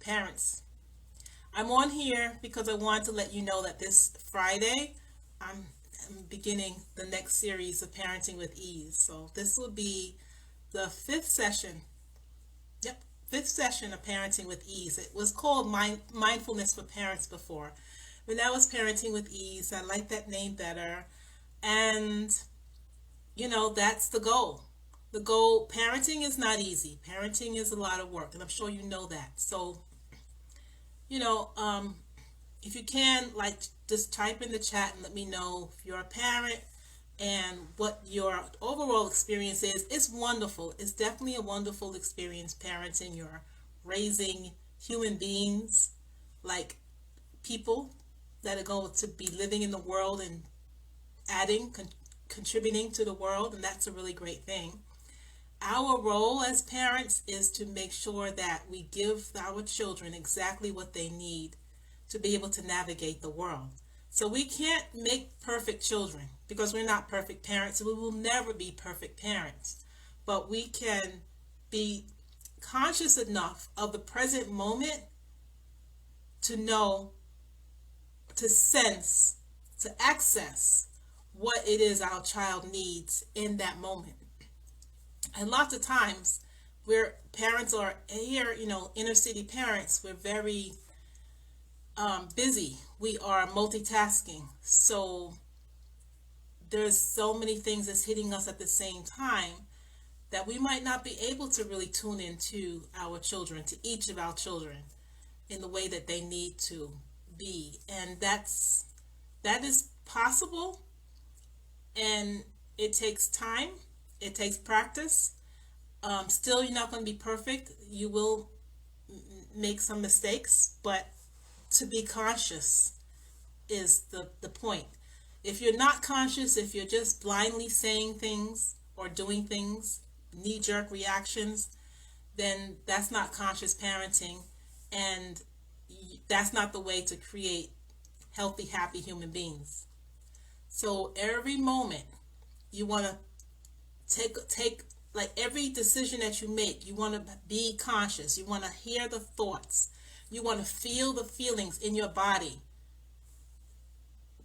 parents. I'm on here because I want to let you know that this Friday I'm beginning the next series of Parenting with Ease. So this will be the fifth session. Yep, fifth session of Parenting with Ease. It was called Mindfulness for Parents before, but now it's Parenting with Ease. I like that name better. And that's the goal. The goal, parenting is not easy. Parenting is a lot of work, and I'm sure you know that. So, you know, um, if you can, like, just type in the chat and let me know if you're a parent and what your overall experience is. It's wonderful. It's definitely a wonderful experience parenting. You're raising human beings, like people that are going to be living in the world and contributing to the world, and that's a really great thing. Our role as parents is to make sure that we give our children exactly what they need to be able to navigate the world. So we can't make perfect children because we're not perfect parents. We will never be perfect parents. But we can be conscious enough of the present moment to know, to sense, to access what it is our child needs in that moment. And lots of times, where parents are here, inner city parents, we're very busy. We are multitasking. So there's so many things that's hitting us at the same time that we might not be able to really tune into our children, to each of our children, in the way that they need to be. And that is possible, and it takes time. It takes practice. Still, you're not going to be perfect. You will make some mistakes, but to be conscious is the point. If you're not conscious, if you're just blindly saying things or doing things, knee-jerk reactions, then that's not conscious parenting, and that's not the way to create healthy, happy human beings. So every moment you want to take like every decision that you make, you want to be conscious. You want to hear the thoughts. You want to feel the feelings in your body,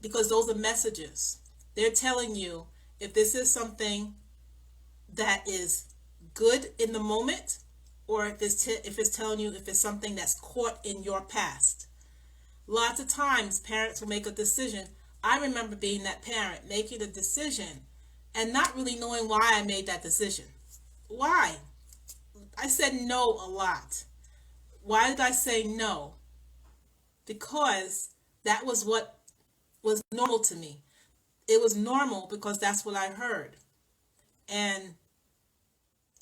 because those are messages. They're telling you if this is something that is good in the moment, or if it's telling you if it's something that's caught in your past. Lots of times parents will make a decision. I remember being that parent making a decision and not really knowing why I made that decision. Why? I said no a lot. Why did I say no? Because that was what was normal to me. It was normal because that's what I heard. And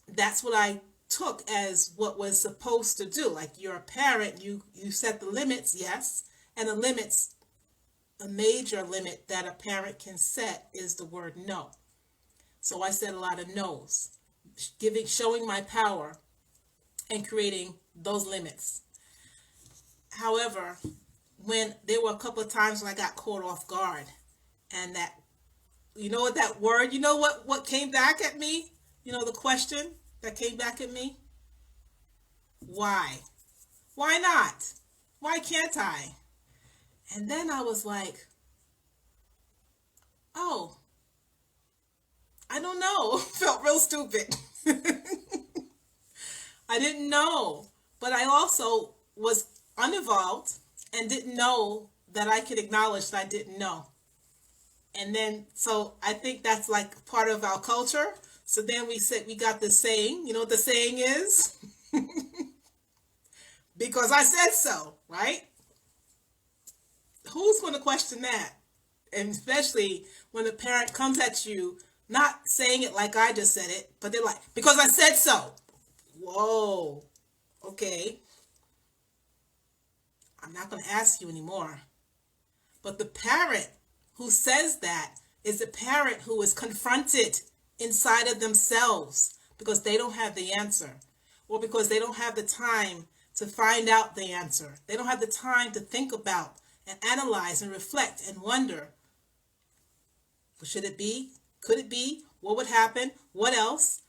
that's what I took as what was supposed to do. Like, you're a parent, you set the limits, yes. And a major limit that a parent can set is the word no. So I said a lot of no's, showing my power and creating those limits. However, when there were a couple of times when I got caught off guard, and that, that word, what came back at me? The question that came back at me? Why? Why not? Why can't I? And then I was like, oh, I don't know. Felt real stupid. I didn't know. But I also was uninvolved and didn't know that I could acknowledge that I didn't know. And then, so I think that's like part of our culture. So then we got the saying, you know what the saying is? Because I said so, right? Who's going to question that? And especially when the parent comes at you, not saying it like I just said it, but they're like, because I said so. Whoa, okay. I'm not going to ask you anymore. But the parent who says that is the parent who is confronted inside of themselves because they don't have the answer, or because they don't have the time to find out the answer. They don't have the time to think about and analyze and reflect and wonder. Should it be? Could it be? What would happen? What else?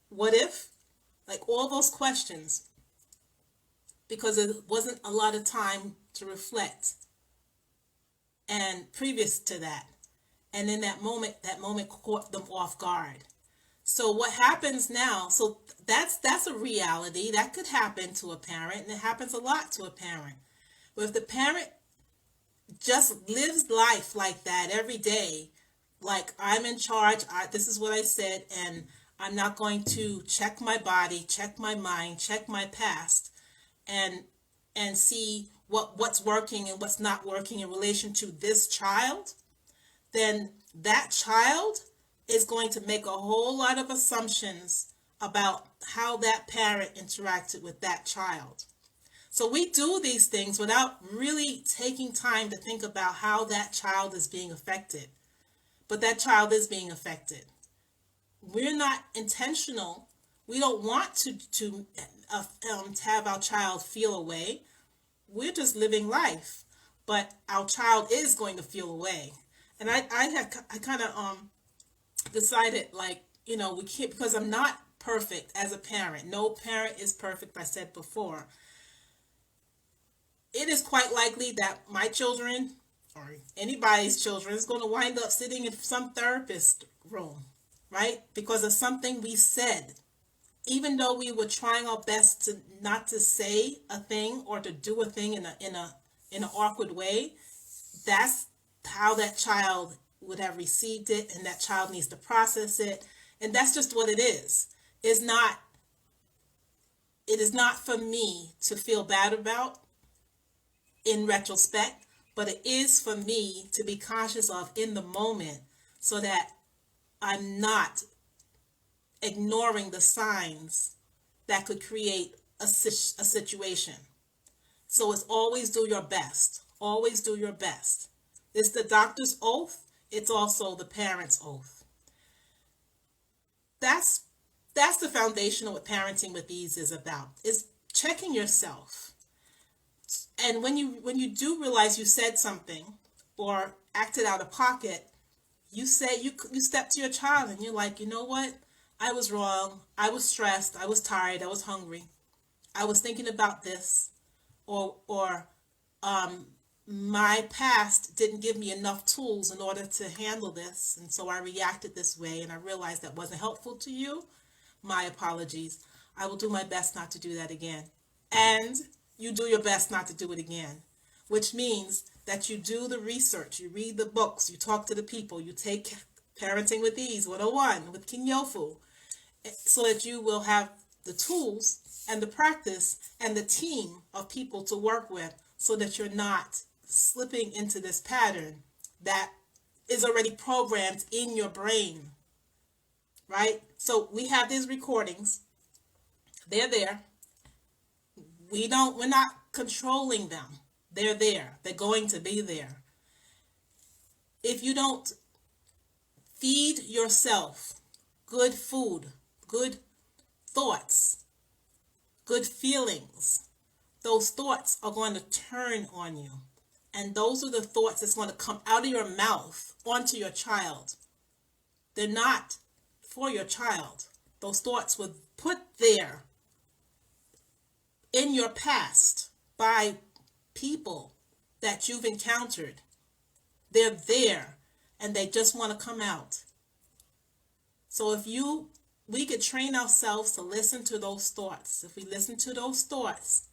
What if? Like all those questions. because there wasn't a lot of time to reflect and previous to that. And in that moment caught them off guard. So what happens now, so that's a reality that could happen to a parent, and it happens a lot to a parent. But if the parent just lives life like that every day, like I'm in charge, this is what I said, and I'm not going to check my body, check my mind, check my past, and see what's working and what's not working in relation to this child, then that child is going to make a whole lot of assumptions about how that parent interacted with that child. So we do these things without really taking time to think about how that child is being affected. But that child is being affected. We're not intentional. We don't want to have our child feel away. We're just living life, but our child is going to feel away. And I kind of decided, like, we can't, because I'm not perfect as a parent. No parent is perfect, I said before. It is quite likely that my children or anybody's children is going to wind up sitting in some therapist room, right? Because of something we said. Even though we were trying our best to not to say a thing or to do a thing in an awkward way, that's how that child would have received it, and that child needs to process it. And that's just what it is. It is not for me to feel bad about in retrospect, but it is for me to be conscious of in the moment, so that I'm not ignoring the signs that could create a situation. So it's always do your best. Always do your best. It's the doctor's oath. It's also the parent's oath. That's the foundation of what parenting with ease is about. Is checking yourself. And when you do realize you said something or acted out of pocket, you step to your child and you're like, you know what? I was wrong. I was stressed. I was tired. I was hungry. I was thinking about this, or my past didn't give me enough tools in order to handle this, and so I reacted this way, and I realized that wasn't helpful to you. My apologies. I will do my best not to do that again. And you do your best not to do it again, which means that you do the research, you read the books, you talk to the people, you take Parenting with Ease 101 with King Yofu, so that you will have the tools and the practice and the team of people to work with, so that you're not slipping into this pattern that is already programmed in your brain, right? So we have these recordings. They're there. We're not controlling them. They're there. They're going to be there. If you don't feed yourself good food, good thoughts, good feelings, those thoughts are going to turn on you. And those are the thoughts that's going to come out of your mouth onto your child. They're not for your child. Those thoughts were put there in your past by people that you've encountered. They're there and they just want to come out. So we could train ourselves to listen to those thoughts. If we listen to those thoughts,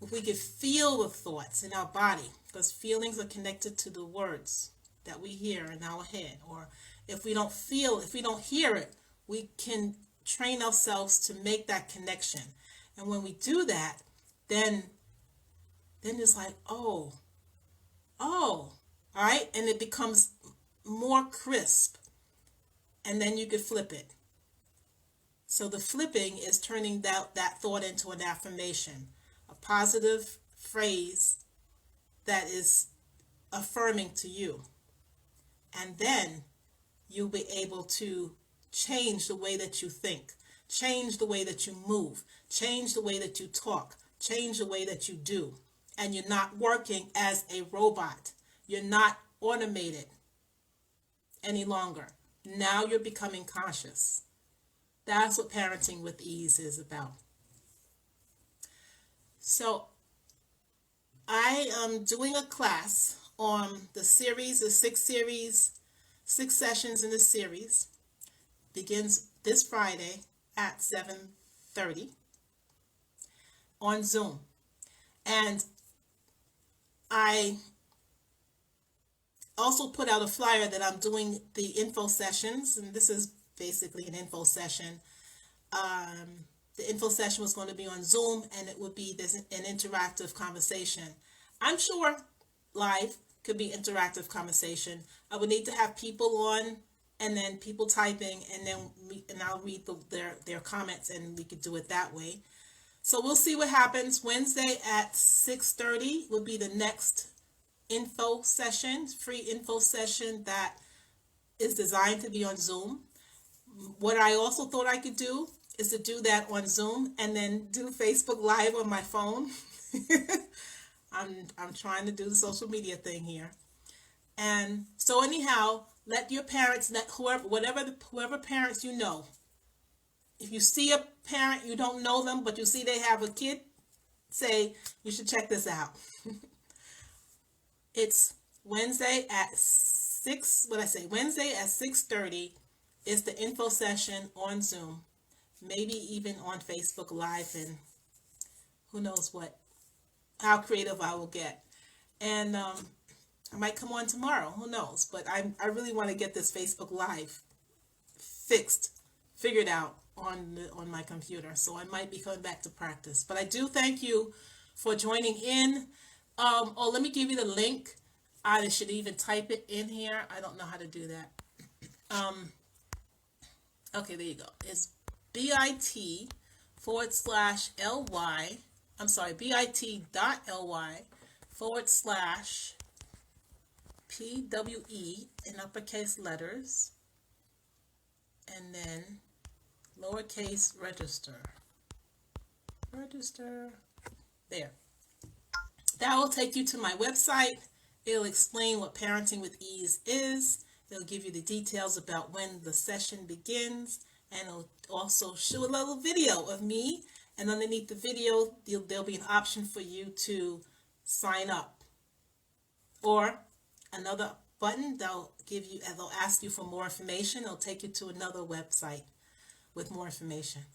if we could feel the thoughts in our body, because feelings are connected to the words that we hear in our head. Or if we don't hear it, we can train ourselves to make that connection. And when we do that, then it's like, oh, all right, and it becomes more crisp, and then you could flip it. So the flipping is turning that thought into an affirmation, a positive phrase that is affirming to you. And then you'll be able to change the way that you think, change the way that you move, change the way that you talk, change the way that you do. And you're not working as a robot. You're not automated any longer. Now you're becoming conscious. That's what Parenting with Ease is about. So I am doing a class on the series, the six sessions in the series. Begins this Friday at 7:30 on Zoom. And I also put out a flyer that I'm doing the info sessions, and this is basically an info session. The info session was going to be on Zoom, and it would be this an interactive conversation. I'm sure live could be interactive conversation. I would need to have people on, and then people typing, and then I'll read their comments, and we could do it that way. So we'll see what happens. Wednesday at 6:30 will be the next info session, free info session that is designed to be on Zoom. What I also thought I could do is to do that on Zoom and then do Facebook Live on my phone. I'm trying to do the social media thing here. And so anyhow, let your parents, let whoever parents you know. If you see a parent, you don't know them, but you see they have a kid, say you should check this out. It's Wednesday at 6, what I say, Wednesday at 6:30 is the info session on Zoom. Maybe even on Facebook Live, and who knows how creative I will get. And I might come on tomorrow, who knows? But I really want to get this Facebook Live figured out on my computer. So I might be coming back to practice. But I do thank you for joining in. Let me give you the link. I should even type it in here. I don't know how to do that. Okay, there you go. It's bit/ly. I'm sorry, bit.ly/PWE in uppercase letters, and then lowercase register. There. That will take you to my website. It'll explain what Parenting with Ease is. It'll give you the details about when the session begins, and it'll also show a little video of me. And underneath the video, there'll be an option for you to sign up, or another button they'll ask you for more information. It'll take you to another website with more information.